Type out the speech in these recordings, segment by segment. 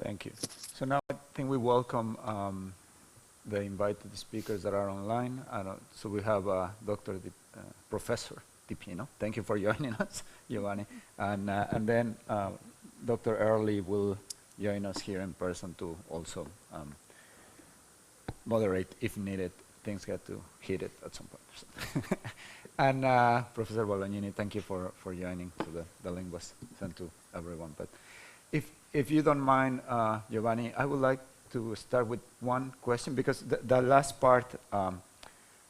Thank you. So now I think we welcome the invited speakers that are online. So we have Professor DiPino. Thank you for joining us, Giovanni. And then Dr. Early will join us here in person to also moderate if needed. Things get too heated at some point. And Professor Bolognini, thank you for joining. So the link was sent to everyone. But if you don't mind, Giovanni, I would like to start with one question, because the last part,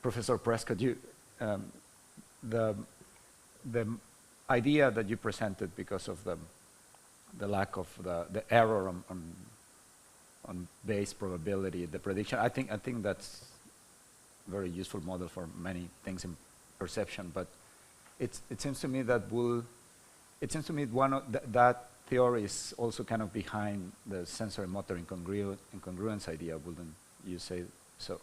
Professor Prescott, the idea that you presented because of the lack of the error on base probability, the prediction, I think that's a very useful model for many things in perception. But it seems to me that that theory is also kind of behind the sensory motor incongruence idea, wouldn't you say so?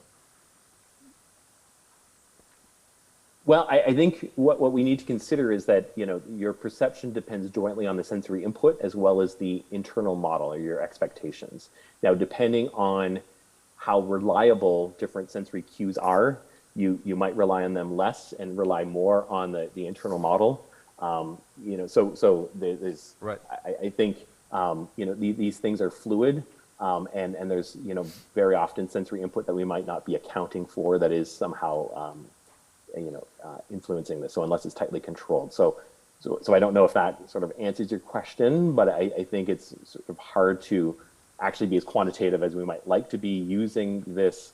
Well, I think what we need to consider is that your perception depends jointly on the sensory input as well as the internal model or your expectations. Now, depending on how reliable different sensory cues are, you might rely on them less and rely more on the internal model. So there's, right. I think these things are fluid, and there's very often sensory input that we might not be accounting for that is somehow influencing this. So unless it's tightly controlled, so I don't know if that sort of answers your question, but I think it's sort of hard to actually be as quantitative as we might like to be using this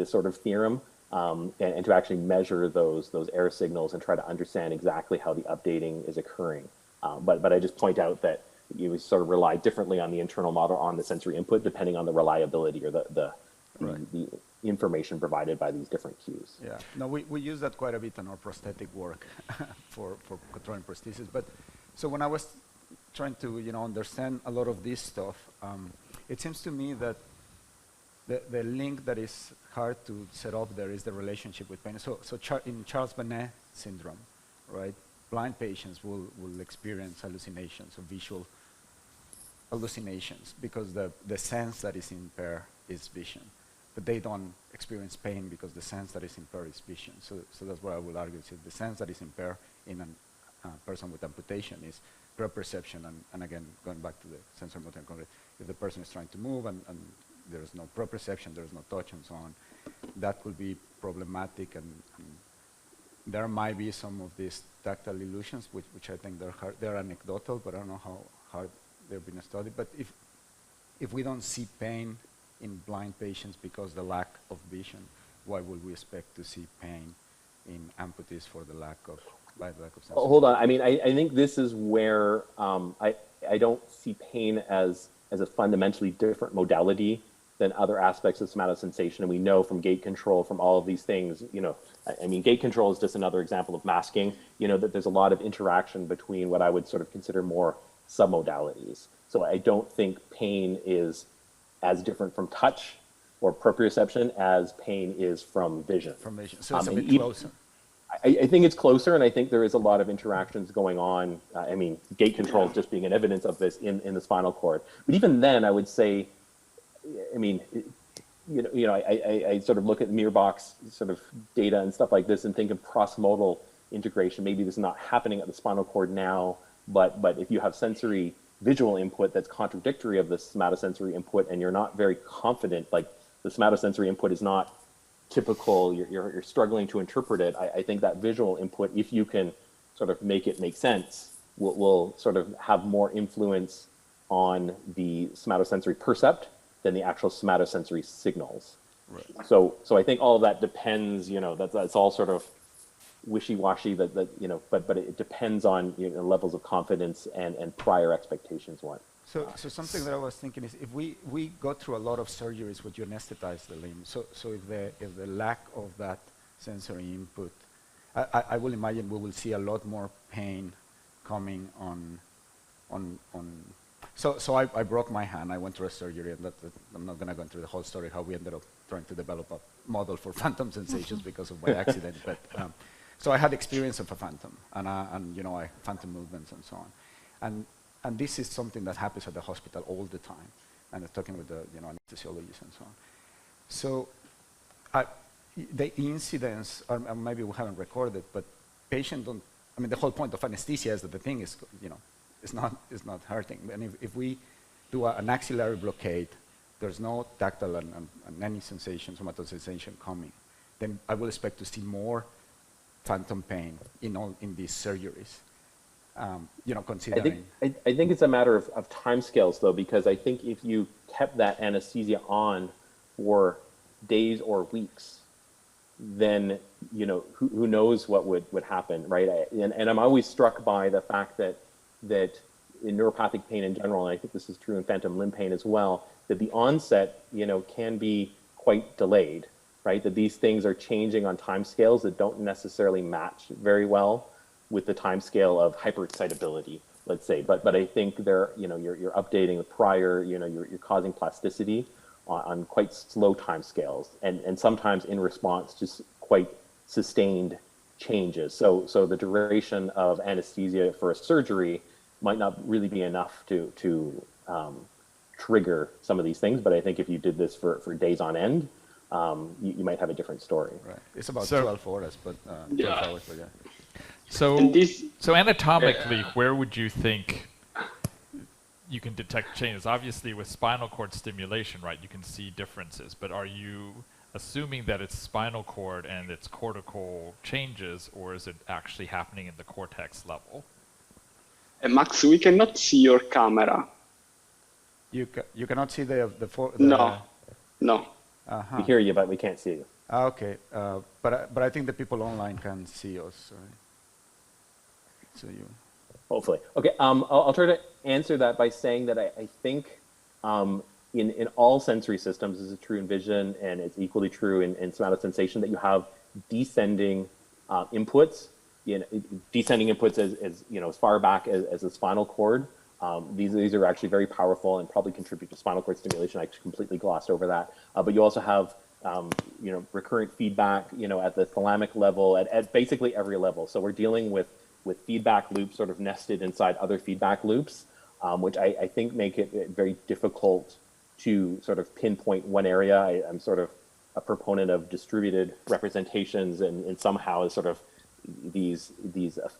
sort of theorem. And to actually measure those error signals and try to understand exactly how the updating is occurring. But I just point out that you sort of rely differently on the internal model on the sensory input depending on the reliability or the information provided by these different cues. Yeah, no, we use that quite a bit in our prosthetic work for controlling prosthesis. But so when I was trying to understand a lot of this stuff, it seems to me that the link that is hard to set up there is the relationship with pain. So in Charles-Bonnet syndrome, right, blind patients will experience hallucinations or visual hallucinations because the sense that is impaired is vision. But they don't experience pain because the sense that is impaired is vision. So that's what I would argue. So the sense that is impaired in a person with amputation is proprioception. And again, going back to the sensory motor incongruence, if the person is trying to move and there is no proprioception, there is no touch and so on, that could be problematic. And there might be some of these tactile illusions, which I think they're anecdotal, but I don't know how hard they've been studied. But if we don't see pain in blind patients because the lack of vision, why would we expect to see pain in amputees by the lack of sensory? Oh, hold on. I mean, I think this is where I don't see pain as a fundamentally different modality than other aspects of somatosensation. And we know from gait control, from all of these things, I mean, gait control is just another example of masking, that there's a lot of interaction between what I would sort of consider more submodalities. So I don't think pain is as different from touch or proprioception as pain is from vision. From vision, so it's a bit closer. I think it's closer, and I think there is a lot of interactions going on. I mean, gait control is just being an evidence of this in the spinal cord. But even then, I would say, I mean, I sort of look at Mirbox sort of data and stuff like this and think of cross-modal integration. Maybe this is not happening at the spinal cord now, but if you have sensory visual input that's contradictory of the somatosensory input and you're not very confident, like the somatosensory input is not typical, you're struggling to interpret it, I think that visual input, if you can sort of make it make sense, will sort of have more influence on the somatosensory percept than the actual somatosensory signals. Right. So I think all of that depends, that's all sort of wishy-washy, but it depends on levels of confidence and prior expectations. So something that I was thinking is, if we go through a lot of surgeries where you anesthetize the limb, so if the lack of that sensory input, I will imagine we will see a lot more pain coming on. So I broke my hand. I went through a surgery, and I'm not going to go into the whole story how we ended up trying to develop a model for phantom sensations because of my accident. But so I had experience of a phantom, and phantom movements and so on, and this is something that happens at the hospital all the time. and talking with the anesthesiologists and so on. So the incidence, or maybe we haven't recorded, but patients don't. I mean, the whole point of anesthesia is that the thing is, it's not hurting. And if we do an axillary blockade, there's no tactile and any sensation, somatosensation coming, then I will expect to see more phantom pain in these surgeries. Considering. I think it's a matter of time scales, though, because I think if you kept that anesthesia on for days or weeks, then who knows what would happen, right? And I'm always struck by the fact that in neuropathic pain in general, and I think this is true in phantom limb pain as well, that the onset can be quite delayed, right? That these things are changing on time scales that don't necessarily match very well with the time scale of hyperexcitability, let's say. But I think you're updating the prior, you're causing plasticity on quite slow time scales, and sometimes in response to quite sustained changes. So the duration of anesthesia for a surgery might not really be enough to trigger some of these things. But I think if you did this for days on end, you might have a different story. Right. It's about 12 hours, but 12 hours, but yeah. So anatomically, where would you think you can detect changes? Obviously, with spinal cord stimulation, right, you can see differences. But are you assuming that it's spinal cord and it's cortical changes, or is it actually happening in the cortex level? Max, we cannot see your camera. You cannot see the No. We hear you, but we can't see you. Okay, but I think the people online can see us. Right? So you. Hopefully. Okay, I'll try to answer that by saying that I think in all sensory systems, this is true in vision, and it's equally true in somatosensation, that you have descending inputs. Descending inputs as far back as the spinal cord. These are actually very powerful and probably contribute to spinal cord stimulation. I completely glossed over that. But you also have recurrent feedback at the thalamic level, at basically every level. So we're dealing with feedback loops sort of nested inside other feedback loops, which I think make it very difficult to sort of pinpoint one area. I'm sort of a proponent of distributed representations, and somehow sort of these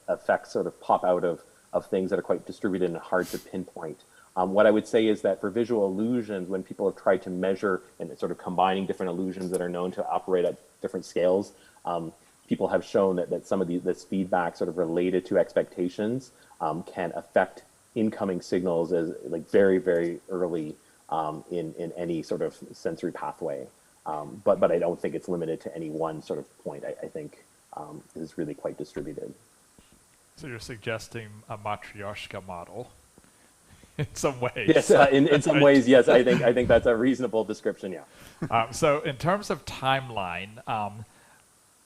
effects sort of pop out of things that are quite distributed and hard to pinpoint. What I would say is that for visual illusions, when people have tried to measure and sort of combining different illusions that are known to operate at different scales, people have shown that some of this feedback sort of related to expectations can affect incoming signals as like very, very early in any sort of sensory pathway. But I don't think it's limited to any one sort of point. I think it is really quite distributed. So you're suggesting a Matryoshka model in some ways. Yes, in some ways, yes. I think that's a reasonable description, yeah. So in terms of timeline,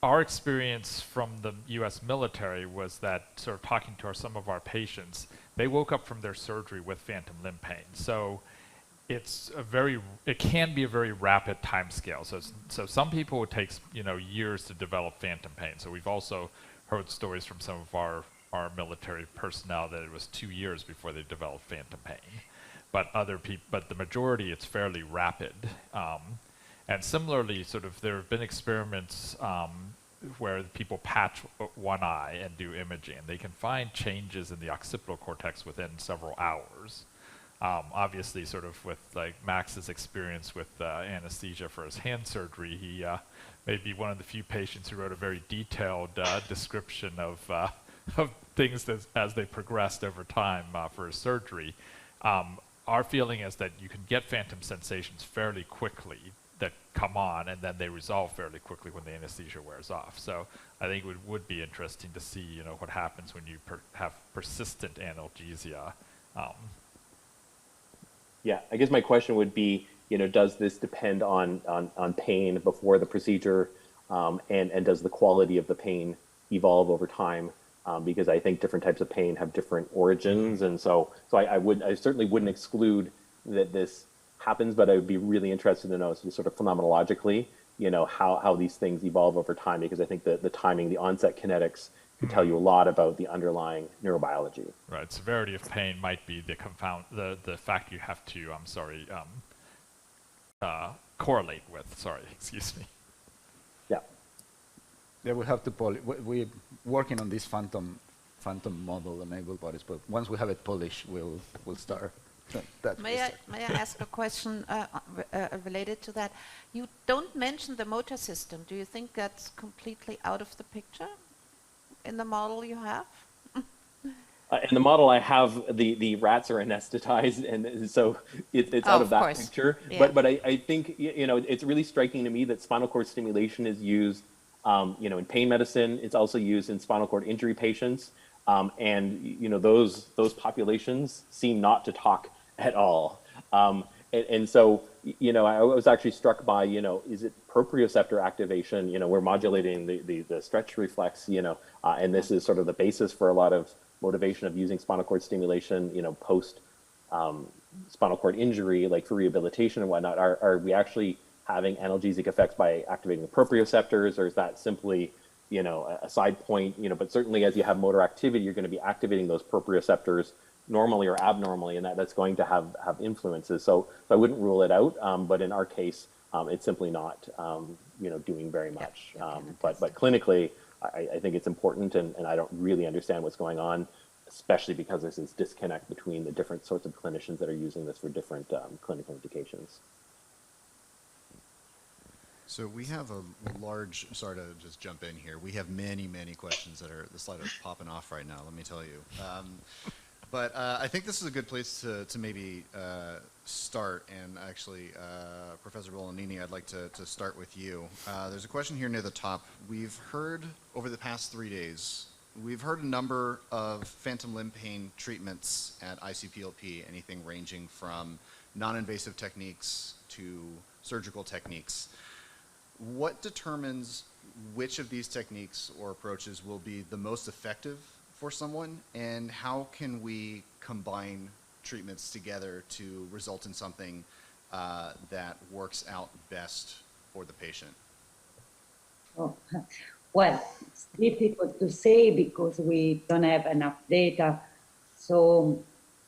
our experience from the U.S. military was that, sort of talking to some of our patients, they woke up from their surgery with phantom limb pain. So it can be a very rapid time scale. So some people it takes years to develop phantom pain. So we've also heard stories from some of our military personnel that it was 2 years before they developed phantom pain. But the majority, it's fairly rapid. And similarly, sort of there have been experiments where people patch one eye and do imaging, and they can find changes in the occipital cortex within several hours. Obviously, sort of with like Max's experience with anesthesia for his hand surgery, he may be one of the few patients who wrote a very detailed description of things as they progressed over time for his surgery. Our feeling is that you can get phantom sensations fairly quickly that come on, and then they resolve fairly quickly when the anesthesia wears off. So I think it would be interesting to see what happens when you have persistent analgesia. Yeah, I guess my question would be, does this depend on pain before the procedure, and does the quality of the pain evolve over time? Because I think different types of pain have different origins, and so I certainly wouldn't exclude that this happens, but I would be really interested to know sort of phenomenologically, how these things evolve over time, because I think the timing, the onset kinetics tell you a lot about the underlying neurobiology. Right, severity of pain might be the fact you have to, correlate with, excuse me. Yeah. Yeah, we have to we're working on this phantom model enable bodies, but once we have it polished, we'll start. May I ask a question related to that? You don't mention the motor system. Do you think that's completely out of the picture in the model you have? In the model I have, the rats are anesthetized, and so it's out of that picture. Yeah. But I think, you know, it's really striking to me that spinal cord stimulation is used, you know, in pain medicine. It's also used in spinal cord injury patients, and you know, those populations seem not to talk at all. And so, you know, I was actually struck by, you know, is it proprioceptor activation? You know, we're modulating the stretch reflex, you know, and this is sort of the basis for a lot of motivation of using spinal cord stimulation, you know, post spinal cord injury, like for rehabilitation and whatnot. Are we actually having analgesic effects by activating the proprioceptors, or is that simply, you know, a side point? You know, but certainly as you have motor activity, you're going to be activating those proprioceptors normally or abnormally, and that's going to have influences. So I wouldn't rule it out, but in our case, it's simply not, you know, doing very much. But clinically, I think it's important, and I don't really understand what's going on, especially because there's this disconnect between the different sorts of clinicians that are using this for different clinical indications. So we have a large, sorry to just jump in here, we have many questions that are, the slide is popping off right now, let me tell you. But I think this is a good place to maybe start, and actually, Professor Bolognini, I'd like to start with you. There's a question here near the top. We've heard over the past 3 days, we've heard a number of phantom limb pain treatments at ICPLP, anything ranging from non-invasive techniques to surgical techniques. What determines which of these techniques or approaches will be the most effective for someone, and how can we combine treatments together to result in something that works out best for the patient? Oh, well, it's difficult to say because we don't have enough data. So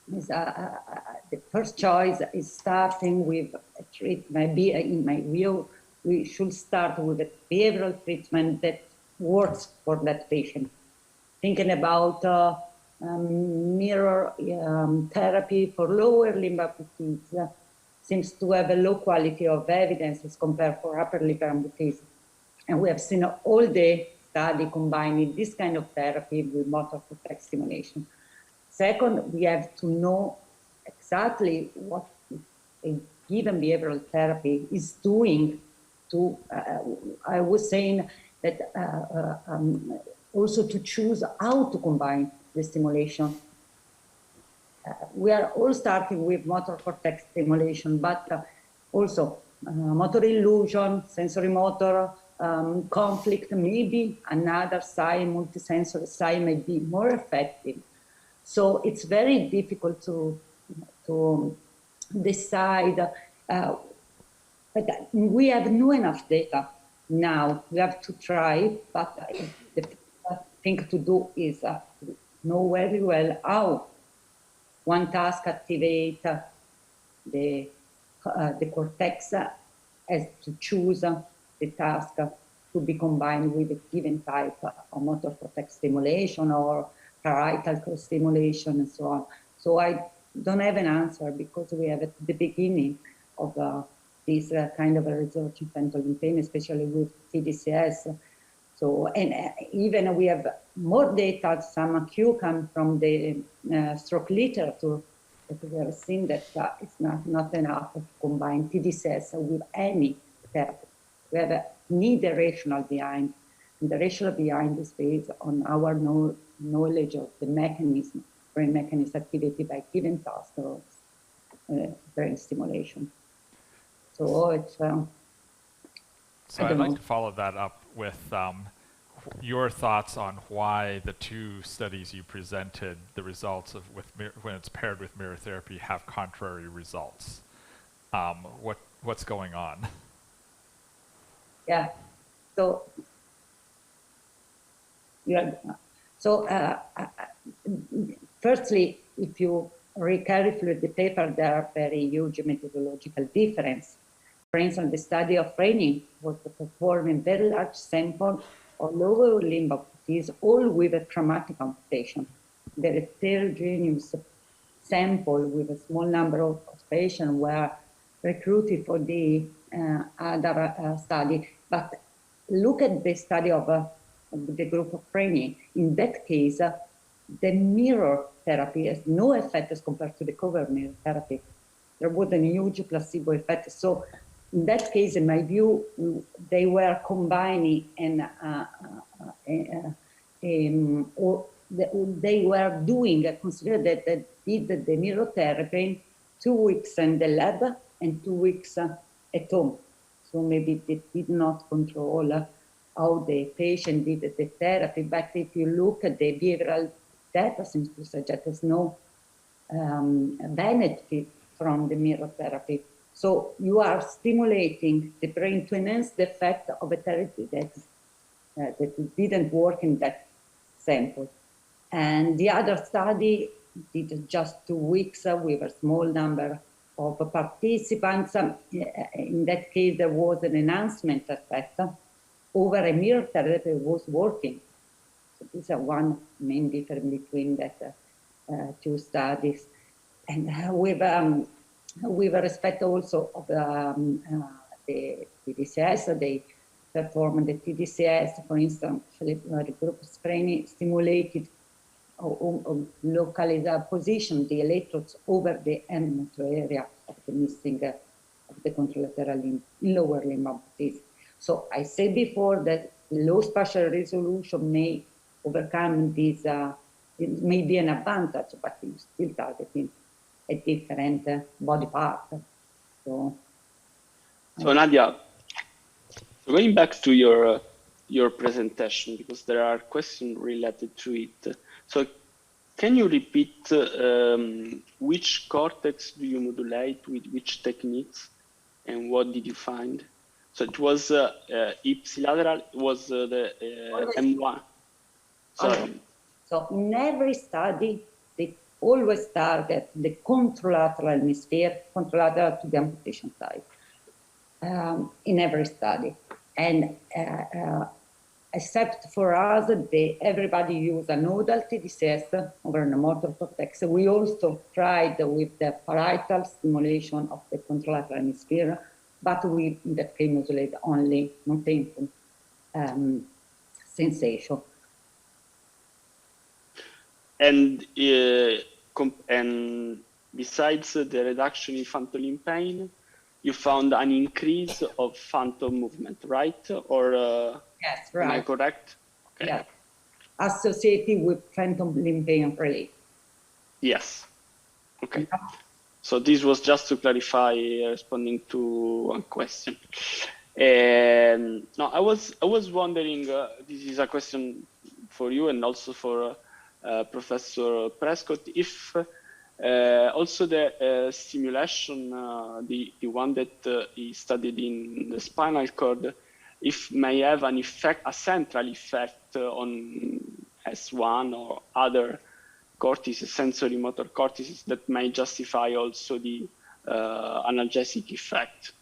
the first choice is starting with a treatment. In my view, we should start with a behavioral treatment that works for that patient. Thinking about mirror therapy for lower limb amputees seems to have a low quality of evidence as compared for upper limb amputees. And we have seen all the study combining this kind of therapy with motor cortex stimulation. Second, we have to know exactly what a given behavioral therapy is doing to, I was saying that also to choose how to combine the stimulation. We are all starting with motor cortex stimulation, but also motor illusion, sensory motor, conflict, maybe another side, multisensory side may be more effective. So it's very difficult to decide, but we have no enough data now. We have to try, but the thing to do is know very well how one task activate the cortex as to choose the task to be combined with a given type of motor cortex stimulation or parietal stimulation and so on. So I don't have an answer because we have at the beginning of this kind of a research in phantom limb pain, especially with TDCS. So, and even we have more data, some Q come from the stroke literature, that we have seen that it's not enough to combine TDCS with any therapy. We have need a rationale behind, and the rationale behind is based on our knowledge of the mechanism, brain mechanism activity by given task or brain stimulation. So it's. So I'd like to follow that up with your thoughts on why the two studies you presented, the results of when it's paired with mirror therapy, have contrary results. What's going on? Yeah. So yeah, So firstly, if you read carefully the paper, there are very huge methodological difference. For instance, the study of training was performed in very large sample of lower limb amputees, all with a traumatic amputation. The heterogeneous sample with a small number of patients were recruited for the other study. But look at the study of the group of training. In that case, the mirror therapy has no effect as compared to the cover mirror therapy. There was a huge placebo effect. So in that case, in my view, they were combining and or they were doing, consider that they did the mirror therapy 2 weeks in the lab and 2 weeks at home. So maybe they did not control how the patient did the therapy, but if you look at the behavioral data, seems to suggest there's no benefit from the mirror therapy. So you are stimulating the brain to enhance the effect of a therapy that didn't work in that sample. And the other study did just 2 weeks with a small number of participants. In that case, there was an enhancement effect over a mirror therapy was working. So this is one main difference between that two studies. And with respect also of the TDCS, they performed the TDCS, for instance, the group training stimulated or localized position the electrodes over the end motor area of the missing of the contralateral limb, lower limb amputees. So I said before that low spatial resolution may overcome this, it may be an advantage, but you're still targeting a different body part. So Nadia, so going back to your presentation, because there are questions related to it. So can you repeat which cortex do you modulate with which techniques and what did you find? So it was ipsilateral, was the M1. Sorry. So in every study, they always target the contralateral hemisphere, contralateral to the amputation side, in every study. And except for us, everybody used a nodal TDCS over the motor cortex. We also tried with the parietal stimulation of the contralateral hemisphere, but we, in that case, modulate only non-painful sensation. And besides the reduction in phantom limb pain, you found an increase of phantom movement, right? Or yes, right. Am I correct? Okay. Yeah. Associated with phantom limb pain relief. Yes. Okay. Yeah. So this was just to clarify, responding to one question. And no, I was wondering. This is a question for you and also for Professor Prescott. If also the stimulation, the one that he studied in the spinal cord, if may have an effect, a central effect on S1 or other cortices, sensory motor cortices that may justify also the analgesic effect.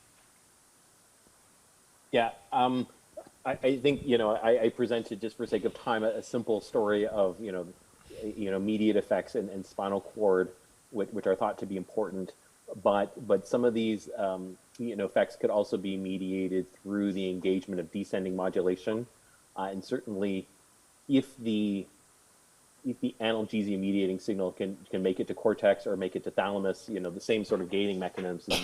Yeah, I think, I presented, just for sake of time, a simple story of, immediate effects in spinal cord, which are thought to be important, but some of these, effects could also be mediated through the engagement of descending modulation, and certainly, if the analgesia mediating signal can make it to cortex or make it to thalamus, the same sort of gating mechanism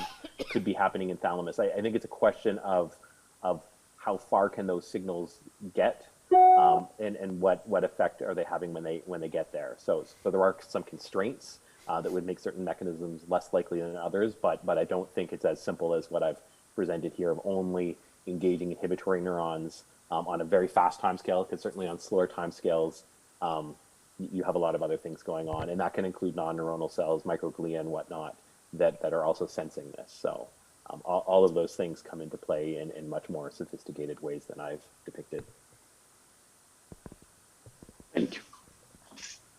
could be happening in thalamus. I think it's a question of how far can those signals get, and what effect are they having when they get there. So there are some constraints that would make certain mechanisms less likely than others, but I don't think it's as simple as what I've presented here of only engaging inhibitory neurons on a very fast time scale, because certainly on slower time scales, you have a lot of other things going on, and that can include non-neuronal cells, microglia and whatnot, that are also sensing this. So all of those things come into play in much more sophisticated ways than I've depicted. Thank you.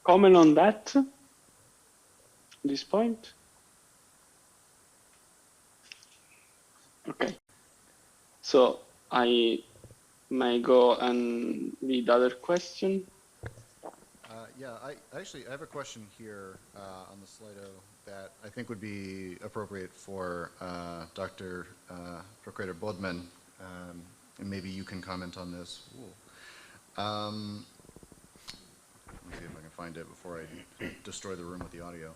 comment on that at this point? Okay. So I may go and read other question. Yeah, I have a question here on the Slido that I think would be appropriate for Dr. Procurator Bodman, and maybe you can comment on this. Let me see if I can find it before I destroy the room with the audio.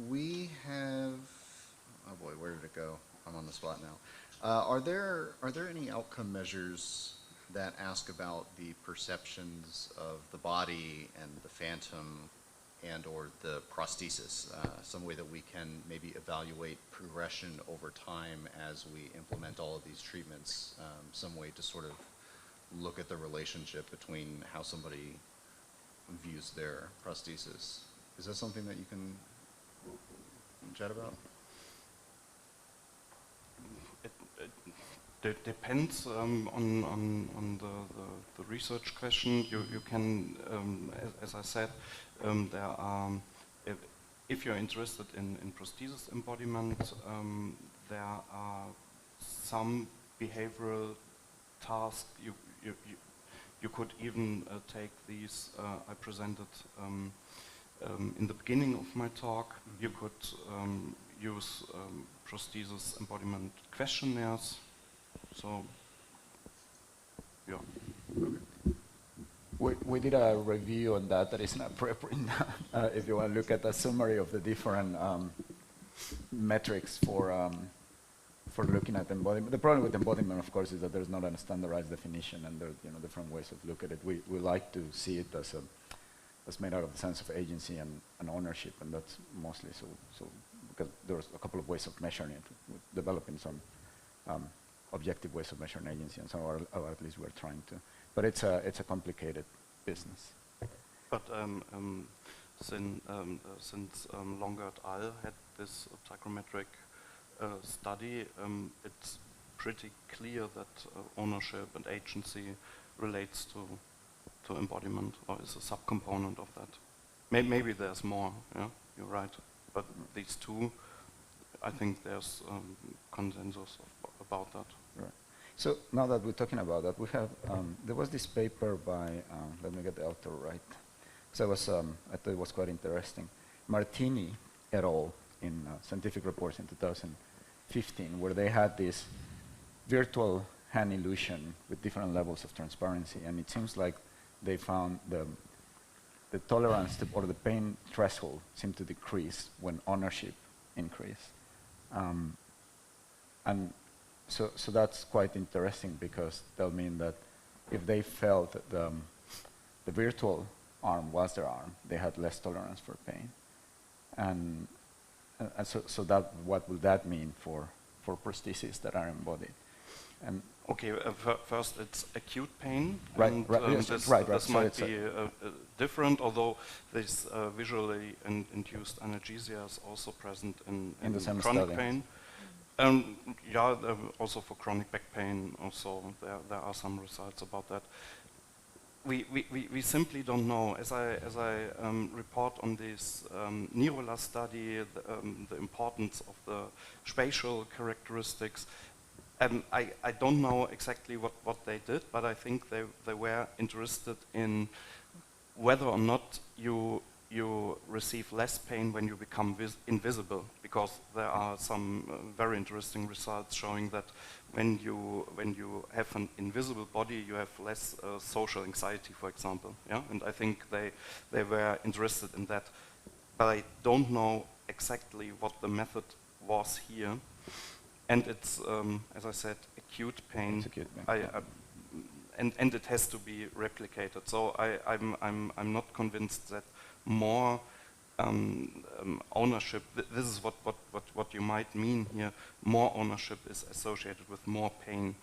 We have, oh boy, where did it go? I'm on the spot now. Are there any outcome measures that ask about the perceptions of the body and the phantom and or the prosthesis, some way that we can maybe evaluate progression over time as we implement all of these treatments, some way to sort of look at the relationship between how somebody views their prosthesis. Is that something that you can chat about? It depends on the research question. You can, as I said, there are, if you're interested in prosthesis embodiment, there are some behavioral tasks. You could even take these I presented in the beginning of my talk. You could use prosthesis embodiment questionnaires. So, yeah. We did a review on that is in a preprint. If you want to look at a summary of the different metrics for looking at embodiment. The problem with embodiment, of course, is that there's not a standardized definition, and there's different ways of looking at it. We like to see it as made out of the sense of agency and ownership, and that's mostly so because there's a couple of ways of measuring it, developing some objective ways of measuring agency, and so or at least we're trying to. But it's a complicated business. But since Longer et al. Had this psychometric study, it's pretty clear that ownership and agency relates to embodiment, or is a subcomponent of that. Maybe there's more. Yeah, you're right. But these two, I think there's consensus about that. Right. So now that we're talking about that, we have there was this paper by let me get the author right. So I thought it was quite interesting. Martini et al. In Scientific Reports in 2015, where they had this virtual hand illusion with different levels of transparency, and it seems like they found the tolerance to, or the pain threshold seemed to decrease when ownership increased. And so that's quite interesting, because that'll mean that if they felt that the virtual arm was their arm, they had less tolerance for pain. And so that, what will that mean for prostheses that are embodied? And okay, first it's acute pain, right, and yes, this so might be different, although this visually induced analgesia is also present in the same chronic study. pain. Yeah, also for chronic back pain, also there are some results about that. We simply don't know. As I report on this Nirola study, the importance of the spatial characteristics, I don't know exactly what they did, but I think they were interested in whether or not you receive less pain when you become invisible, because there are some very interesting results showing that when you have an invisible body, you have less social anxiety, for example. Yeah, and I think they were interested in that, but I don't know exactly what the method was here. And it's, as I said, acute pain. It's acute pain. And it has to be replicated. So I'm not convinced that more ownership. This is what you might mean here. More ownership is associated with more pain.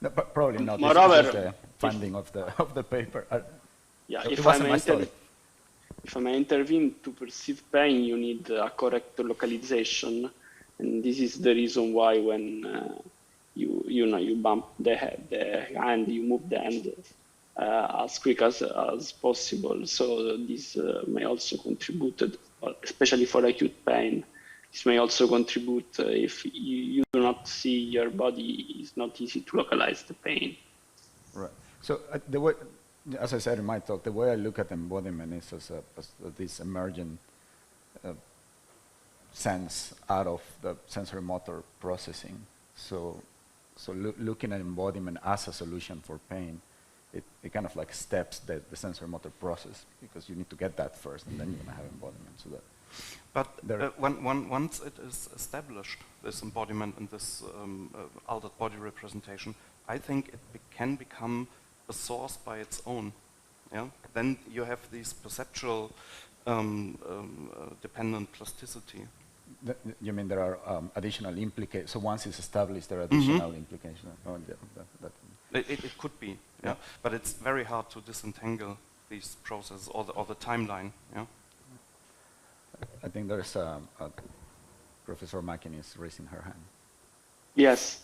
No, but probably not. Moreover, this is the finding of the paper. Yeah, it if I may intervene, to perceive pain, you need a correct localization, and this is the reason why when you bump the hand, you move the hand, as quick as possible. So this may also contribute, especially for acute pain. This may also contribute if you do not see your body, it's not easy to localize the pain. Right. So the way, as I said in my talk, the way I look at embodiment is as this emergent sense out of the sensory motor processing. So looking at embodiment as a solution for pain, it kind of like steps the sensory motor process, because you need to get that first, and then you're going to have embodiment. So that. But once it is established, this embodiment and this altered body representation, I think it can become a source by its own. Yeah. Then you have these perceptual dependent plasticity. You mean there are additional implications? So once it's established, there are additional implications. Oh, yeah, it could be, yeah. But it's very hard to disentangle these processes or the timeline. Yeah. I think there's Professor Mackin is raising her hand. Yes.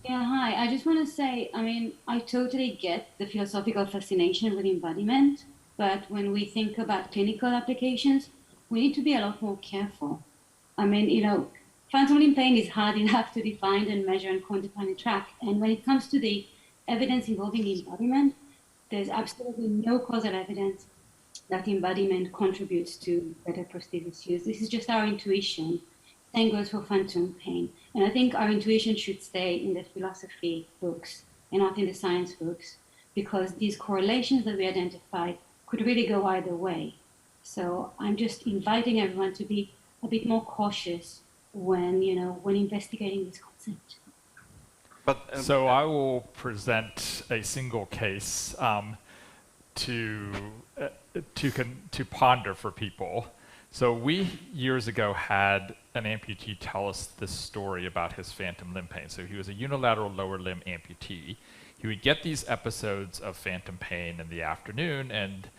Yeah, hi. I just want to say, I mean, I totally get the philosophical fascination with embodiment, but when we think about clinical applications, we need to be a lot more careful. I mean, you know, phantom limb pain is hard enough to define and measure and quantify and track. And when it comes to the evidence involving embodiment, there's absolutely no causal evidence that embodiment contributes to better prosthesis use. This is just our intuition. Same goes for phantom pain. And I think our intuition should stay in the philosophy books and not in the science books, because these correlations that we identified could really go either way. So I'm just inviting everyone to be a bit more cautious when, you know, when investigating this concept. But so I will present a single case to ponder for people. So we years ago had an amputee tell us this story about his phantom limb pain. So he was a unilateral lower limb amputee. He would get these episodes of phantom pain in the afternoon, and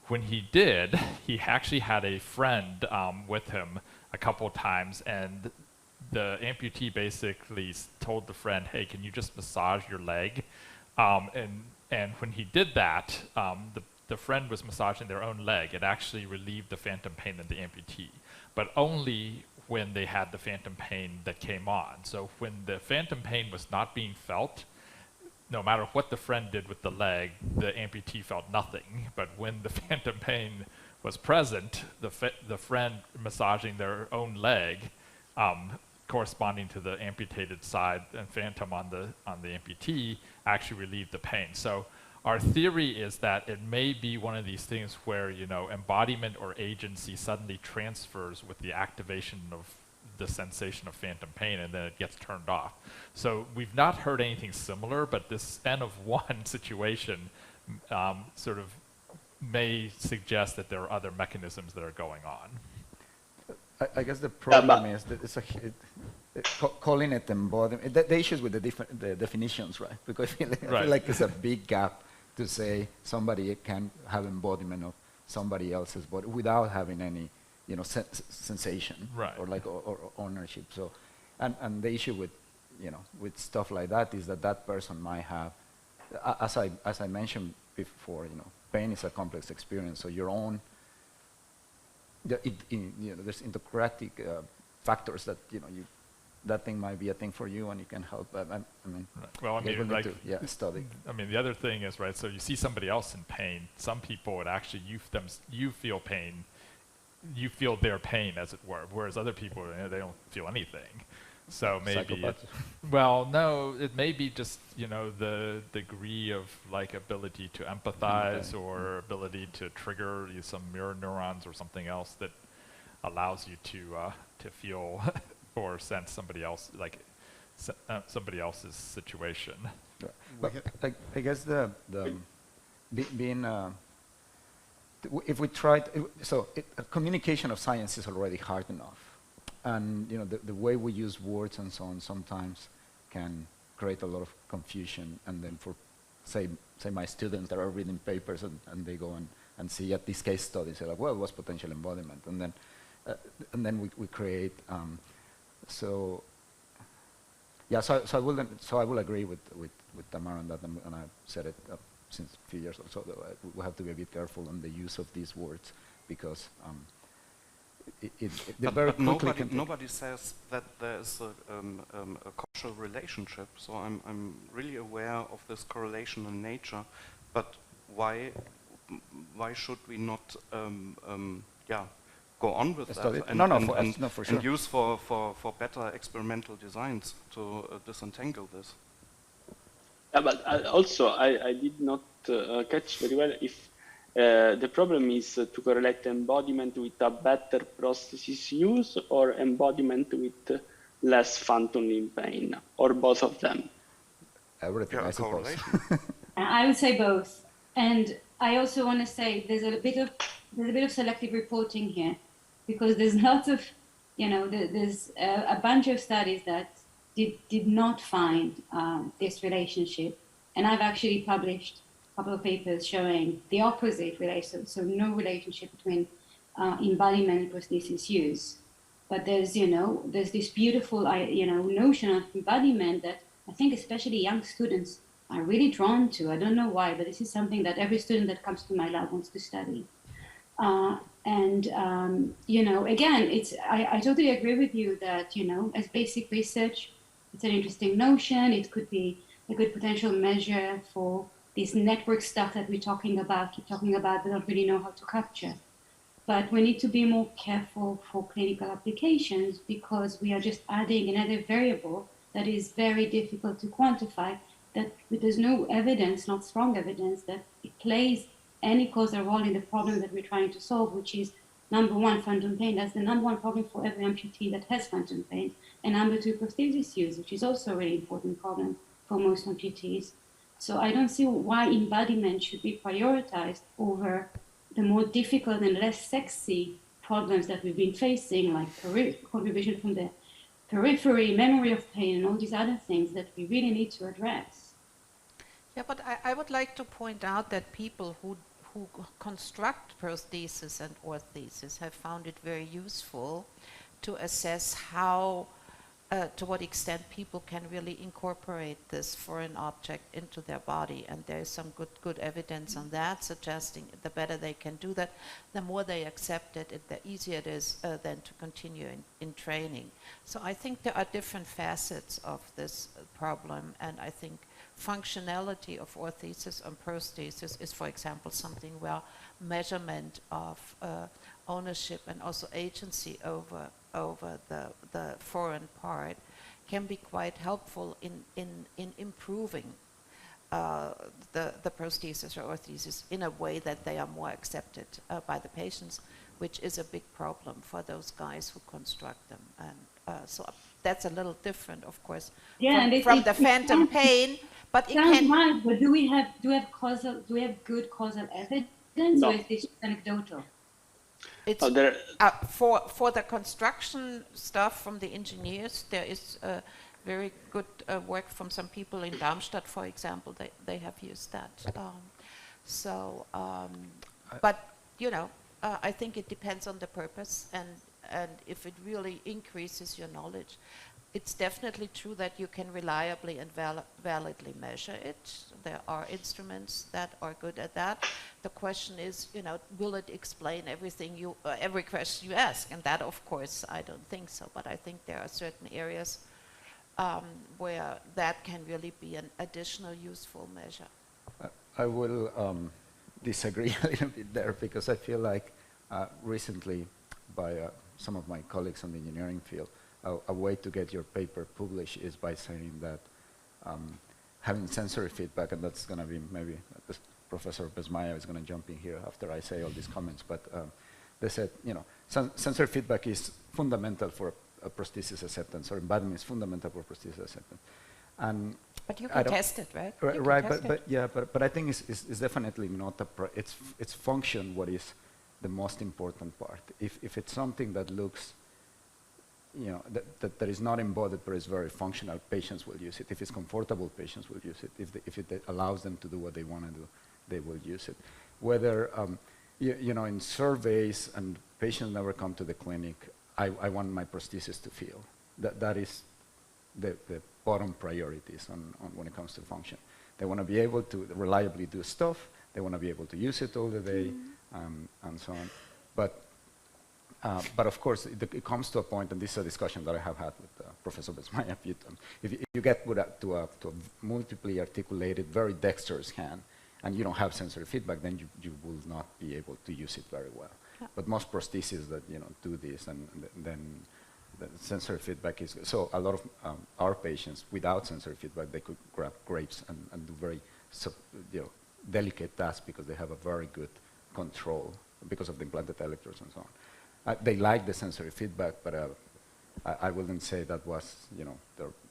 when he did, he actually had a friend with him a couple times, and the amputee basically told the friend, hey, can you just massage your leg? And when he did that, the friend was massaging their own leg. It actually relieved the phantom pain in the amputee, but only when they had the phantom pain that came on. So when the phantom pain was not being felt, no matter what the friend did with the leg, the amputee felt nothing. But when the phantom pain was present, the friend massaging their own leg, corresponding to the amputated side and phantom on the amputee, actually relieved the pain. So our theory is that it may be one of these things where, you know, embodiment or agency suddenly transfers with the activation of the sensation of phantom pain, and then it gets turned off. So we've not heard anything similar, but this N of 1 situation sort of may suggest that there are other mechanisms that are going on. I guess the problem is that it's calling it embodiment. The issues with the definitions, right? Because I feel like there's a big gap to say somebody can have embodiment of somebody else's body without having any, you know, sensation, right, or like or ownership. So, and the issue with, you know, with stuff like that is that that person might have, as I mentioned before, you know, pain is a complex experience. So your own, you know, there's intercratic factors that, you know, that thing might be a thing for you, and you can help. I mean, right. Well, I mean, like, study. I mean, the other thing is, right, so you see somebody else in pain. Some people would actually, you feel pain, you feel their pain, as it were, whereas other people, you know, they don't feel anything. So maybe, well, no, it may be just, you know, the degree of like ability to empathize, or ability to trigger some mirror neurons or something else that allows you to feel or sense somebody else, like somebody else's situation. Yeah. But I guess being if we try, communication of science is already hard enough, and you know the way we use words and so on sometimes can create a lot of confusion. And then for say my students that are reading papers and they go and see at these case studies, they're like, well, what's potential embodiment, and then we create. So I will agree with Tamara on that, and I said it since a few years or so, though, we have to be a bit careful on the use of these words because they very quickly nobody says that there is a causal relationship. So I'm really aware of this correlational nature, but why should we not go on with that and use for better experimental designs to disentangle this? But also, I did not catch very well if the problem is to correlate embodiment with a better prosthesis use or embodiment with less phantom limb pain, or both of them. Everything, I suppose. I would say both. And I also want to say there's a bit of selective reporting here, because there's lots of, there's a bunch of studies that did not find this relationship. And I've actually published a couple of papers showing the opposite relation, so no relationship between embodiment and prosthesis use. But there's this beautiful, notion of embodiment that I think especially young students are really drawn to. I don't know why, but this is something that every student that comes to my lab wants to study. Again, I totally agree with you that, as basic research, it's an interesting notion. It could be a good potential measure for this network stuff that we're keep talking about, but don't really know how to capture. But we need to be more careful for clinical applications, because we are just adding another variable that is very difficult to quantify, that there's no evidence, not strong evidence, that it plays any causal role in the problem that we're trying to solve, which is number one, phantom pain. That's the number one problem for every amputee that has phantom pain. And number two, prosthesis use, which is also a really important problem for most amputees. So I don't see why embodiment should be prioritized over the more difficult and less sexy problems that we've been facing, like contribution from the periphery, memory of pain, and all these other things that we really need to address. Yeah, but I would like to point out that people who construct prosthesis and orthesis have found it very useful to assess how, to what extent people can really incorporate this foreign object into their body. And there is some good evidence on that, suggesting the better they can do that, the more they accept it, the easier it is then to continue in training. So I think there are different facets of this problem, and I think functionality of orthesis and prosthesis is, for example, something where measurement of ownership and also agency over the foreign part can be quite helpful in improving the prosthesis or orthesis in a way that they are more accepted by the patients, which is a big problem for those guys who construct them. And so that's a little different, of course, from the phantom pain. But it sounds right, but do we have good causal evidence, no. Or is this anecdotal? It's for the construction stuff from the engineers, there is very good work from some people in Darmstadt, for example. They have used that. But I think it depends on the purpose, and if it really increases your knowledge. It's definitely true that you can reliably and validly measure it. There are instruments that are good at that. The question is, will it explain everything every question you ask? And that, of course, I don't think so. But I think there are certain areas where that can really be an additional useful measure. I will disagree a little bit there, because I feel like recently by some of my colleagues on the engineering field, a way to get your paper published is by saying that having sensory feedback, and that's going to be maybe Professor Besmaya is going to jump in here after I say all these comments, but they said, sensory feedback is fundamental for a prosthesis acceptance, or embodiment is fundamental for prosthesis acceptance. And but you can test it, right? Right, but I think it's definitely not it's function what is the most important part. If it's something that looks, that is not embodied but is very functional, patients will use it. If it's comfortable, patients will use it. If it allows them to do what they want to do, they will use it. Whether, in surveys and patients never come to the clinic, I want my prosthesis to feel. That is the bottom priorities on when it comes to function. They want to be able to reliably do stuff. They want to be able to use it all the day, and so on. But of course, it comes to a point, and this is a discussion that I have had with Professor Besmaya a few times. If you get to a multiply articulated, very dexterous hand, and you don't have sensory feedback, then you will not be able to use it very well. Yeah. But most prostheses that do this, and then the sensory feedback is good. So a lot of our patients without sensory feedback, they could grab grapes and do very delicate tasks because they have a very good control because of the implanted electrodes and so on. They like the sensory feedback, but I wouldn't say that was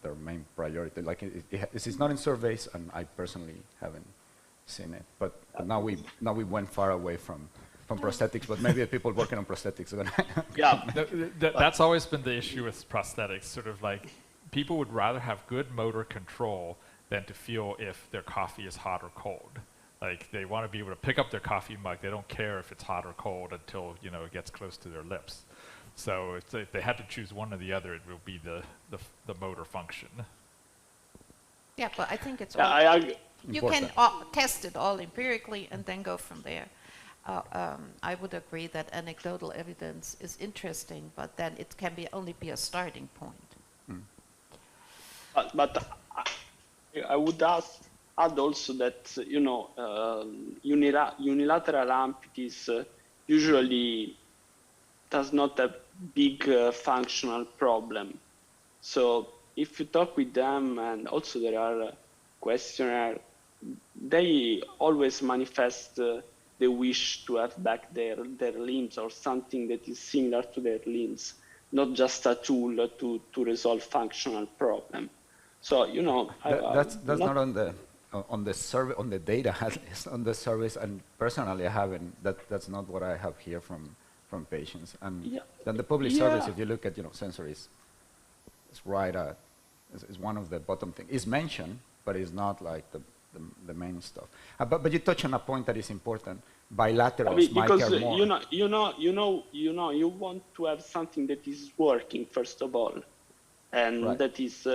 their main priority. Like it's not in surveys, and I personally haven't seen it. But now we went far away from prosthetics, but maybe the people working on prosthetics are gonna yeah, that's always been the issue with prosthetics. Sort of like people would rather have good motor control than to feel if their coffee is hot or cold. Like they want to be able to pick up their coffee mug. They don't care if it's hot or cold until it gets close to their lips. So if they had to choose one or the other, it will be the motor function. Yeah, but I think it's you can test it all empirically and then go from there. I would agree that anecdotal evidence is interesting, but then it can only be a starting point. But I would add also that unilateral amputees usually does not have big functional problem. So if you talk with them, and also there are questionnaires, they always manifest the wish to have back their limbs or something that is similar to their limbs, not just a tool to resolve functional problem. So that's not on the survey, on the data. It's on the surveys, and personally I haven't. That's not what I have here from patients. And then the published surveys, if you look at sensories, it's right at is one of the bottom things. It's mentioned, but it's not like the main stuff. But you touch on a point that is important. Bilaterals might care more. You want to have something that is working first of all, and that is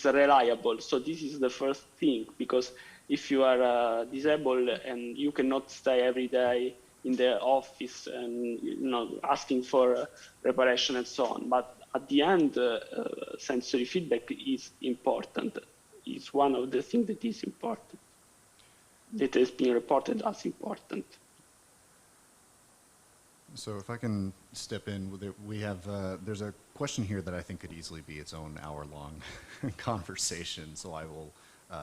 reliable. So this is the first thing, because if you are disabled and you cannot stay every day in the office and asking for reparation and so on, but at the end, sensory feedback is important. It's one of the things that is important, that has been reported as important. So if I can step in, we have, there's a question here that I think could easily be its own hour-long conversation, so I will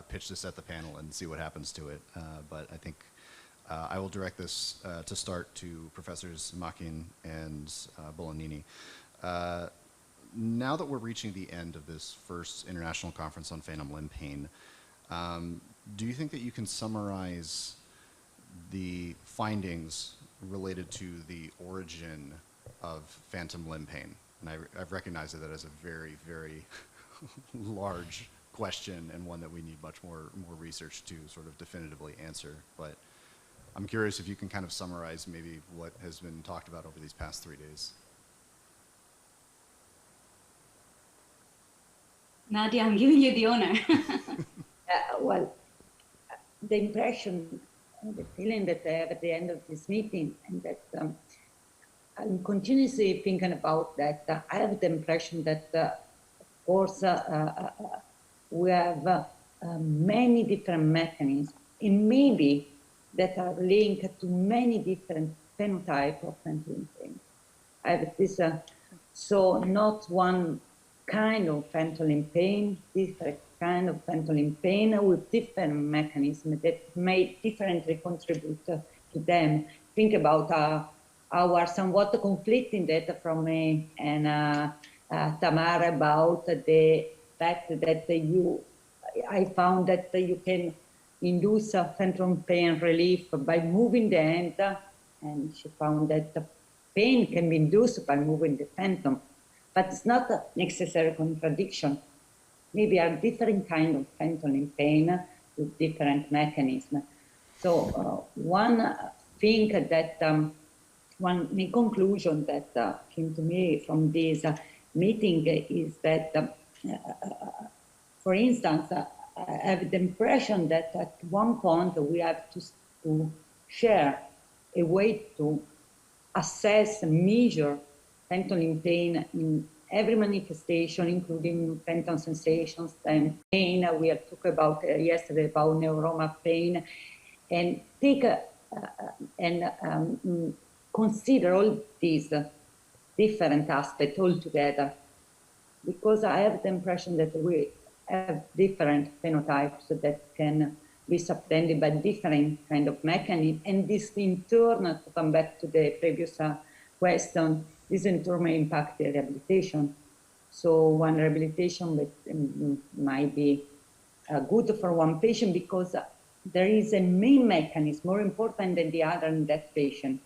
pitch this at the panel and see what happens to it. But I think I will direct this to start to Professors Machin and Bolognini. Now that we're reaching the end of this first International Conference on Phantom Limb Pain, do you think that you can summarize the findings related to the origin of phantom limb pain? And I've recognized that as a very, very large question, and one that we need much more research to sort of definitively answer. But I'm curious if you can kind of summarize maybe what has been talked about over these past 3 days. Nadia, I'm giving you the honor. Well, the impression, the feeling that I have at the end of this meeting, and that I'm continuously thinking about that, I have the impression that, of course, we have many different mechanisms, and maybe that are linked to many different phenotypes of phantom limb pain. I have this, so not one kind of phantom limb pain, different kind of phantom limb pain with different mechanisms that may differently contribute to them. Think about our somewhat conflicting data from me and Tamara about the fact that I found that you can induce a phantom pain relief by moving the hand, and she found that the pain can be induced by moving the phantom. But it's not a necessary contradiction. Maybe are different kind of phantom limb pain with different mechanisms. So one thing that, one main conclusion that came to me from this meeting is that, for instance, I have the impression that at one point we have to share a way to assess and measure phantom limb pain in every manifestation, including phantom sensations and pain. We have talked about yesterday about neuroma pain, and take consider all these different aspects all together, because I have the impression that we have different phenotypes that can be subtended by different kind of mechanism, and this in turn, to come back to the previous question, this in turn may impact the rehabilitation. So one rehabilitation might be good for one patient because there is a main mechanism more important than the other in that patient.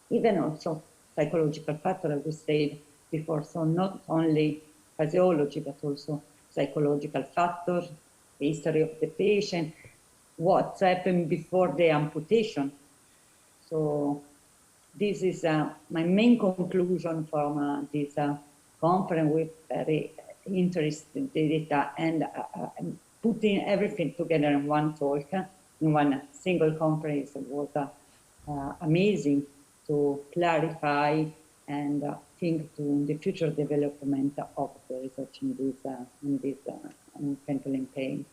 Even also psychological factor, as we said before, so not only physiology, but also psychological factors, the history of the patient, what's happened before the amputation. So this is my main conclusion from this conference with very interesting data and putting everything together in one talk, in one single conference was amazing to clarify and think to the future development of the research in phantom limb pain.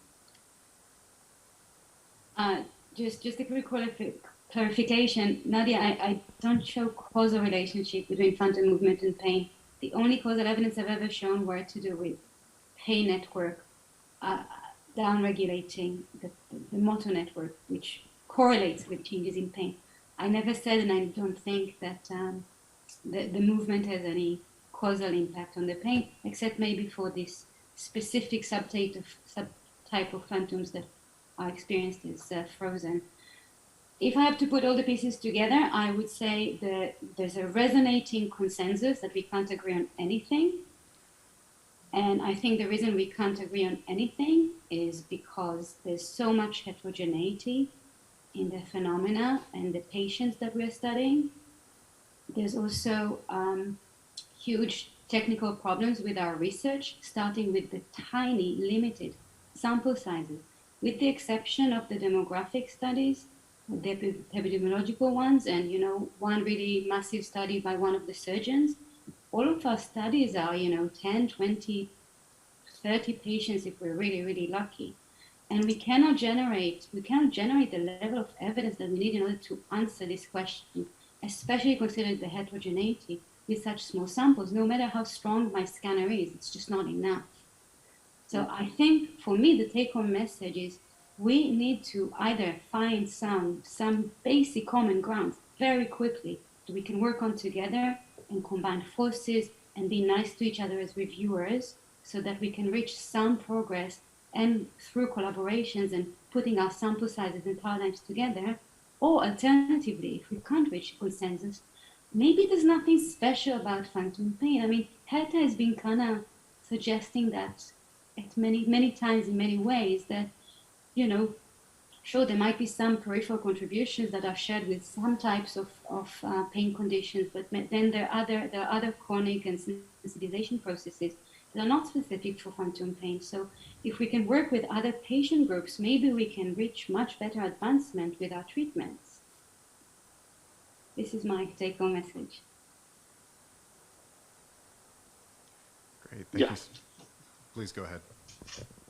Just a quick clarification, Nadia, I don't show causal relationship between phantom movement and pain. The only causal evidence I've ever shown were to do with pain network downregulating the motor network, which correlates with changes in pain. I never said, and I don't think that the movement has any causal impact on the pain, except maybe for this specific subtype of phantoms that are experienced as frozen. If I have to put all the pieces together, I would say that there's a resonating consensus that we can't agree on anything. And I think the reason we can't agree on anything is because there's so much heterogeneity in the phenomena and the patients that we're studying. There's also huge technical problems with our research, starting with the tiny, limited sample sizes. With the exception of the demographic studies, the epidemiological ones, and one really massive study by one of the surgeons, all of our studies are 10, 20, 30 patients if we're really, really lucky. And we cannot generate the level of evidence that we need in order to answer this question, especially considering the heterogeneity with such small samples. No matter how strong my scanner is, it's just not enough. So I think for me, the take-home message is we need to either find some basic common ground very quickly that we can work on together and combine forces and be nice to each other as reviewers so that we can reach some progress and through collaborations and putting our sample sizes and paradigms together. Or alternatively, if we can't reach consensus, maybe there's nothing special about phantom pain. I mean, Herta has been kind of suggesting that at many times in many ways that, sure, there might be some peripheral contributions that are shared with some types of pain conditions, but then there are other chronic and sensitization processes that are not specific for phantom pain. So if we can work with other patient groups, maybe we can reach much better advancement with our treatments. This is my take-home message. Great, thank you. Please go ahead.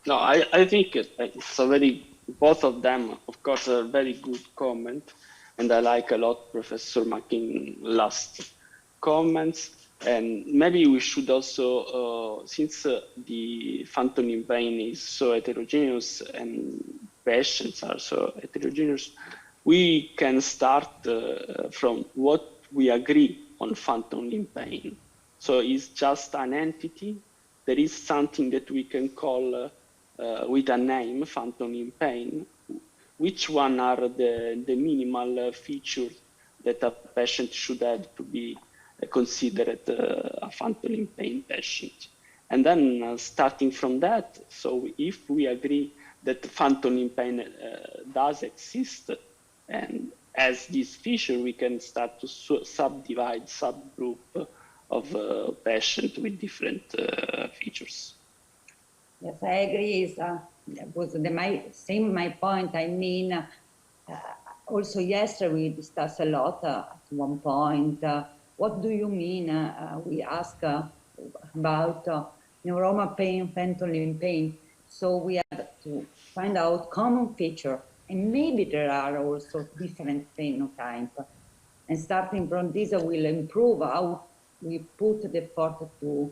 No, I think it's a very, both of them, of course, a very good comment. And I like a lot Professor Mackin's last comments. And maybe we should also, since the phantom limb pain is so heterogeneous and patients are so heterogeneous, we can start from what we agree on phantom limb pain. So it's just an entity. There is something that we can call with a name, phantom limb pain. Which one are the minimal features that a patient should have to be considered a phantom limb pain patient? And then starting from that, so if we agree that phantom limb pain does exist and as this feature, we can start to subdivide subgroup of patients with different features. Yes, I agree. Was my point. I mean, also yesterday we discussed a lot at one point. What do you mean? We ask about neuroma pain, phantom limb pain. So we have to find out common feature, and maybe there are also different phenotype. And starting from this, will improve how we put the effort to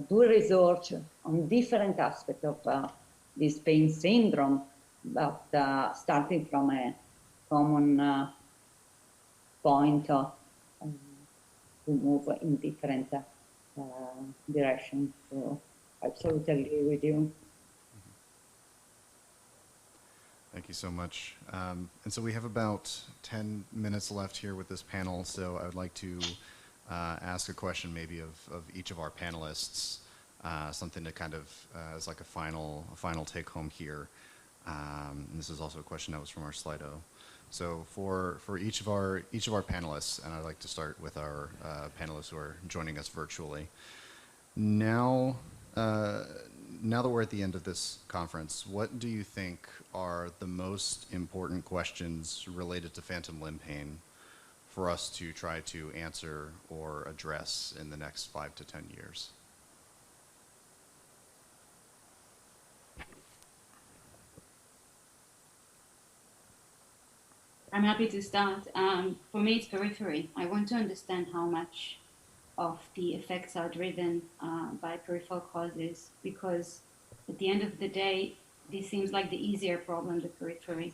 do research on different aspects of this pain syndrome, but starting from a common point to move in different directions. So I absolutely agree with you. Thank you so much. And so we have about 10 minutes left here with this panel, so I would like to ask a question maybe of each of our panelists, something to kind of as like a final take home here. And this is also a question that was from our Slido. So for each of our panelists, and I'd like to start with our panelists who are joining us virtually. Now that we're at the end of this conference, what do you think are the most important questions related to phantom limb pain for us to try to answer or address in the next 5 to 10 years? I'm happy to start. For me, it's periphery. I want to understand how much of the effects are driven by peripheral causes, because at the end of the day, this seems like the easier problem, the periphery.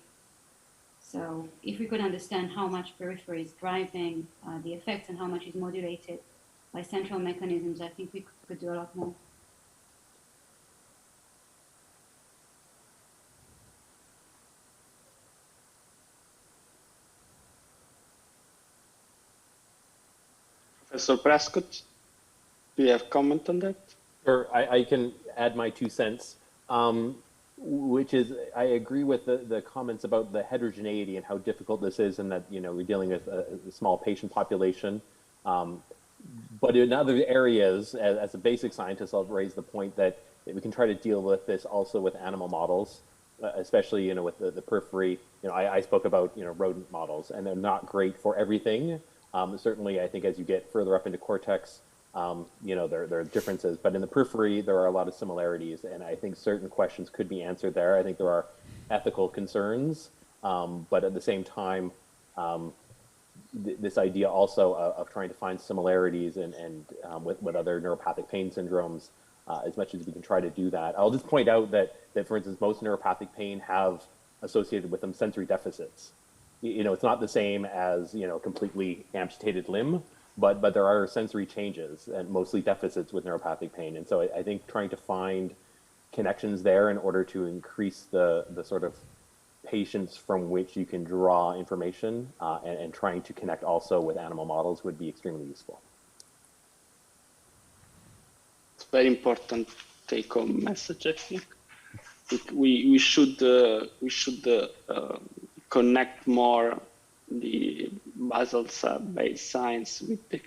So if we could understand how much periphery is driving the effects and how much is modulated by central mechanisms, I think we could do a lot more. Professor Prescott, do you have a comment on that? Sure, I can add my 2 cents, which is I agree with the comments about the heterogeneity and how difficult this is, and that we're dealing with a small patient population. But in other areas, as a basic scientist, I'll raise the point that we can try to deal with this also with animal models, especially with the periphery. I spoke about rodent models, and they're not great for everything. Certainly, I think as you get further up into cortex, there are differences, but in the periphery, there are a lot of similarities, and I think certain questions could be answered there. I think there are ethical concerns, but at the same time, this idea also of trying to find similarities and with other neuropathic pain syndromes, as much as we can try to do that. I'll just point out that for instance, most neuropathic pain have associated with them sensory deficits. It's not the same as completely amputated limb, but there are sensory changes and mostly deficits with neuropathic pain. And so I think trying to find connections there in order to increase the sort of patients from which you can draw information and trying to connect also with animal models would be extremely useful. It's a very important take-home message, I think. We should connect more the basal-based science with the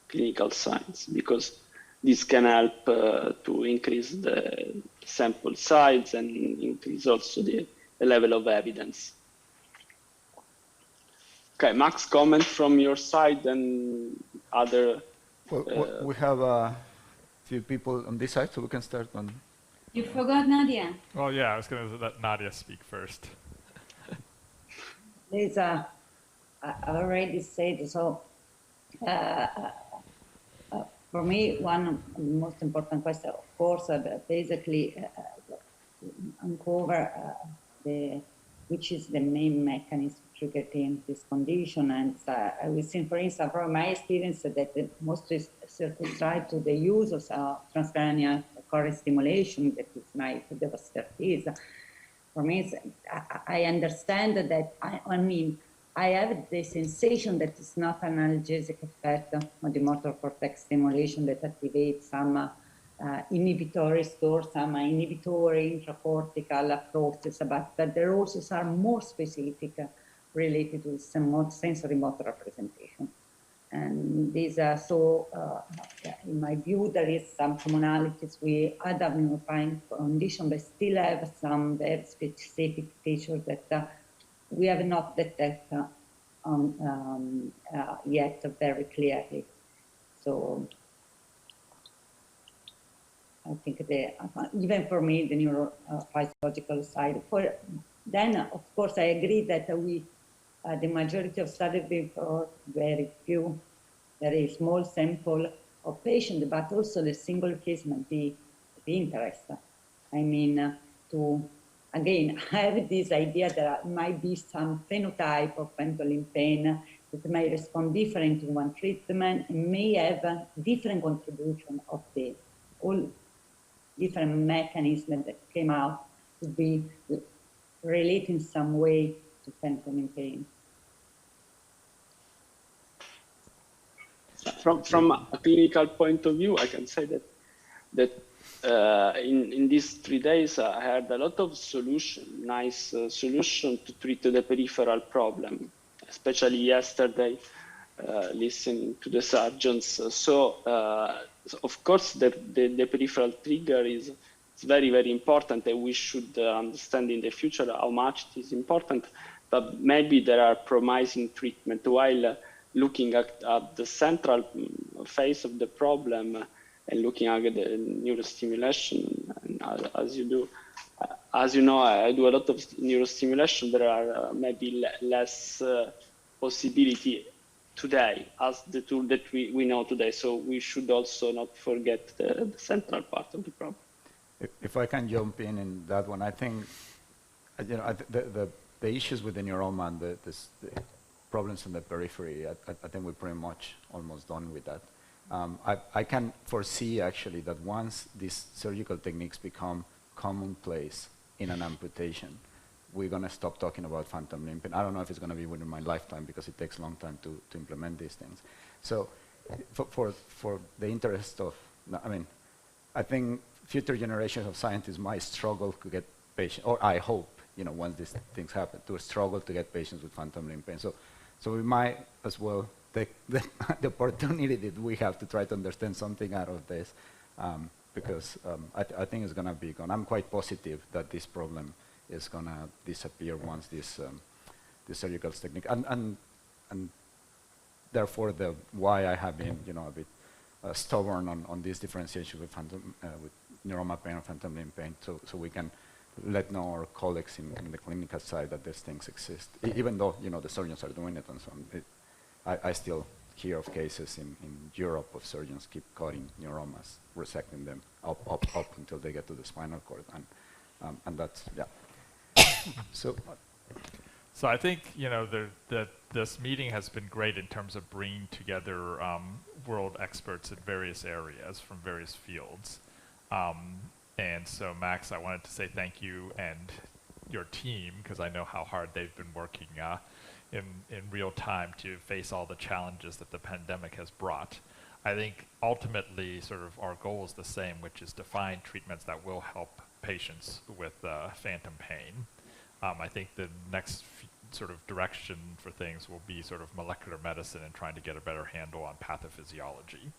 clinical science, because this can help to increase the sample size and increase also the level of evidence. Okay, Max, comment from your side and other. Well, we have a few people on this side, so we can start on. You forgot Nadia. Oh yeah, I was going to let Nadia speak first. There's I already said, so for me, one of the most important questions, of course, basically uncover which is the main mechanism triggering this condition. And I was saying, for instance, from my experience, that the most circumscribed to the use of transcranial current stimulation, that is my expertise. For me, I understand that, I have the sensation that it's not an analgesic effect on the motor cortex stimulation that activates some inhibitory stores, some inhibitory intracortical approaches, but that there also are more specific related to some sensory motor representation. And these are in my view, there is some commonalities with other neuropine conditions, but still have some very specific features that we have not detected yet very clearly. So I think even for me, the neurophysiological side. Then, of course, I agree that the majority of studies before very few, very small sample of patients, but also the single case might be of interest. I mean, to again have this idea that there might be some phenotype of phantom limb pain that may respond different to one treatment and may have a different contribution of the all different mechanisms that came out to be related in some way to phantom limb pain. From a clinical point of view, I can say that in these 3 days, I had a lot of nice solution to treat the peripheral problem, especially yesterday, listening to the surgeons. So, of course, the peripheral trigger is very, very important, and we should understand in the future how much it is important. But maybe there are promising treatment while looking at the central phase of the problem and looking at the neurostimulation. And as you do, as you know, I do a lot of neurostimulation. There are maybe less possibility today as the tool that we know today. So we should also not forget the central part of the problem. If I can jump in that one, I think, you know, the issues with the neuroma and the problems in the periphery, I think we're pretty much almost done with that. I can foresee actually that once these surgical techniques become commonplace in an amputation, we're going to stop talking about phantom limb pain. I don't know if it's going to be within my lifetime because it takes a long time to implement these things. So for the interest of, I mean, I think future generations of scientists might struggle to get patients, or I hope, you know, once these things happen, to struggle to get patients with phantom limb pain. So we might as well take the opportunity that we have to try to understand something out of this, because I think it's going to be gone. I'm quite positive that this problem is going to disappear once this surgical technique, and therefore why I have been, you know, a bit stubborn on this differentiation with neuroma pain or phantom limb pain, so we can let know our colleagues in the clinical side that these things exist, even though, you know, the surgeons are doing it and so on. I still hear of cases in Europe of surgeons keep cutting neuromas, resecting them up until they get to the spinal cord, and that's, yeah. So I think, you know, this meeting has been great in terms of bringing together world experts in various areas from various fields. And so, Max, I wanted to say thank you and your team, because I know how hard they've been working in real time to face all the challenges that the pandemic has brought. I think ultimately sort of our goal is the same, which is to find treatments that will help patients with phantom pain. I think the next sort of direction for things will be sort of molecular medicine and trying to get a better handle on pathophysiology.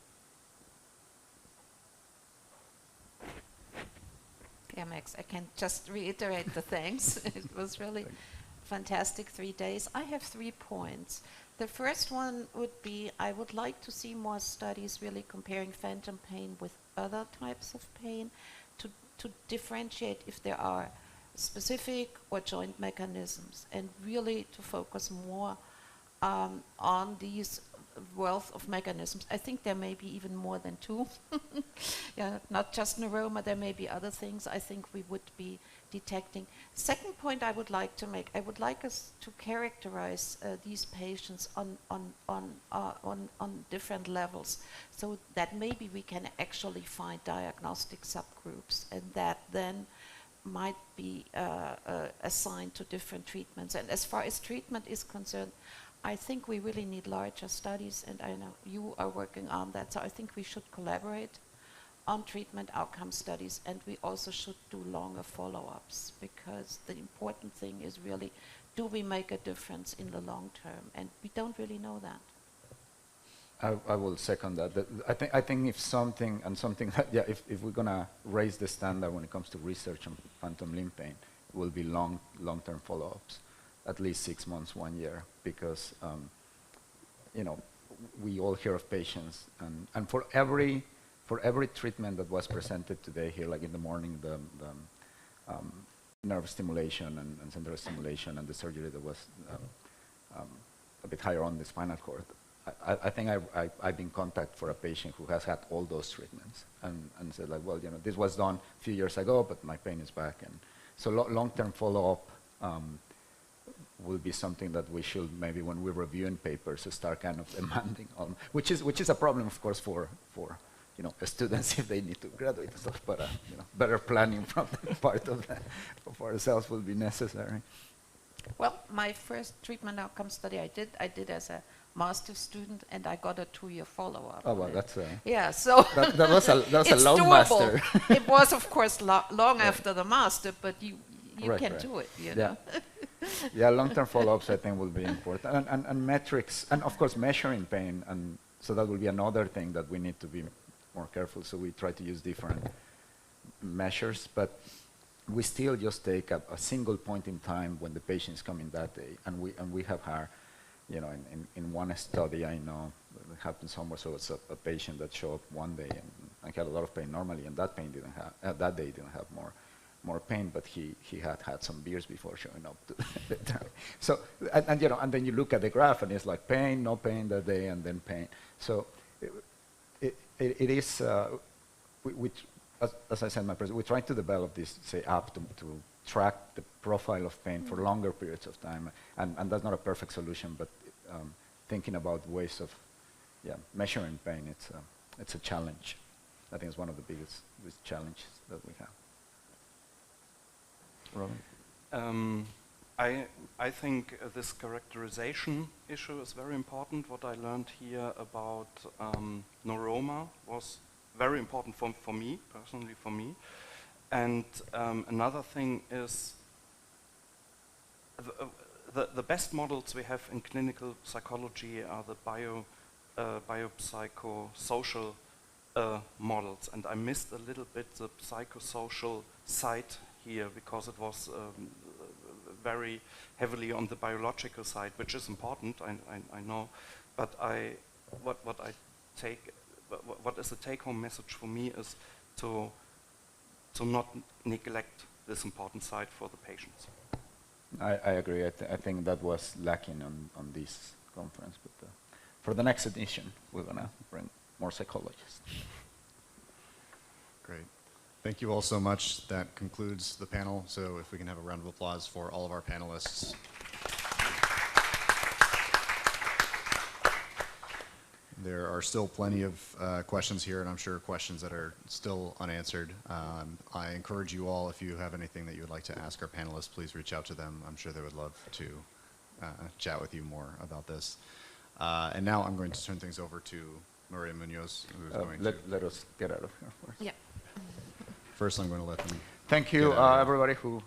Yeah, Max, I can just reiterate the thanks. It was really fantastic 3 days. I have 3 points. The first one would be, I would like to see more studies really comparing phantom pain with other types of pain to differentiate if there are specific or joint mechanisms, and really to focus more on these wealth of mechanisms. I think there may be even more than 2. Yeah, not just neuroma, there may be other things I think we would be detecting. Second point I would like to make, I would like us to characterize these patients on different levels, so that maybe we can actually find diagnostic subgroups, and that then might be assigned to different treatments. And as far as treatment is concerned, I think we really need larger studies, and I know you are working on that, so I think we should collaborate on treatment outcome studies, and we also should do longer follow-ups, because the important thing is really, do we make a difference in the long term? And we don't really know that. I will second that. I think if something that, yeah, if we're gonna raise the standard when it comes to research on phantom limb pain, it will be long-term follow-ups, at least 6 months, 1 year, because you know, we all hear of patients, and for every treatment that was presented today here, like in the morning, the nerve stimulation and central stimulation, and the surgery that was a bit higher on the spinal cord, I think I've been in contact for a patient who has had all those treatments and said, like, well, you know, this was done a few years ago, but my pain is back. And so long-term follow-up will be something that we should maybe, when we're reviewing papers, start kind of demanding on, which is a problem, of course, for you know, students if they need to graduate and stuff, but you know, better planning from the part of ourselves will be necessary. Well, my first treatment outcome study I did as a master's student, and I got a 2-year follow-up. Oh, well, that's yeah. So that was a long doable. master. It was, of course, long after the master, but you right, can right. do it. You Yeah. know. Yeah, long-term follow-ups I think will be important, and metrics, and of course measuring pain, and so that will be another thing that we need to be more careful. So we try to use different measures, but we still just take a single point in time when the patient is coming that day, and we have had, you know, in one study I know it happened somewhere. So it's a patient that showed up one day and had a lot of pain normally, and that pain didn't have that day didn't have more pain, but he had some beers before showing up to the time. So and you know, and then you look at the graph and it's like pain, no pain that day, and then pain. So it is as I said in my presentation, we try to develop this app to track the profile of pain for longer periods of time, and that's not a perfect solution, but thinking about ways of measuring pain, it's a challenge. I think it's one of the biggest challenges that we have. Robin? I think this characterization issue is very important. What I learned here about neuroma was very important for me, personally for me. And another thing is the best models we have in clinical psychology are the biopsychosocial models. And I missed a little bit the psychosocial side here because it was very heavily on the biological side, which is important, I know. But what is the take-home message for me is to not neglect this important side for the patients. I agree. I think that was lacking on this conference. But for the next edition, we're going to bring more psychologists. Great. Thank you all so much. That concludes the panel. So if we can have a round of applause for all of our panelists. There are still plenty of questions here, and I'm sure questions that are still unanswered. I encourage you all, if you have anything that you would like to ask our panelists, please reach out to them. I'm sure they would love to chat with you more about this. And now I'm going to turn things over to Maria Munoz, who's going to... Let us get out of here first. Yeah. First, I'm going to let them... Thank you, everybody who...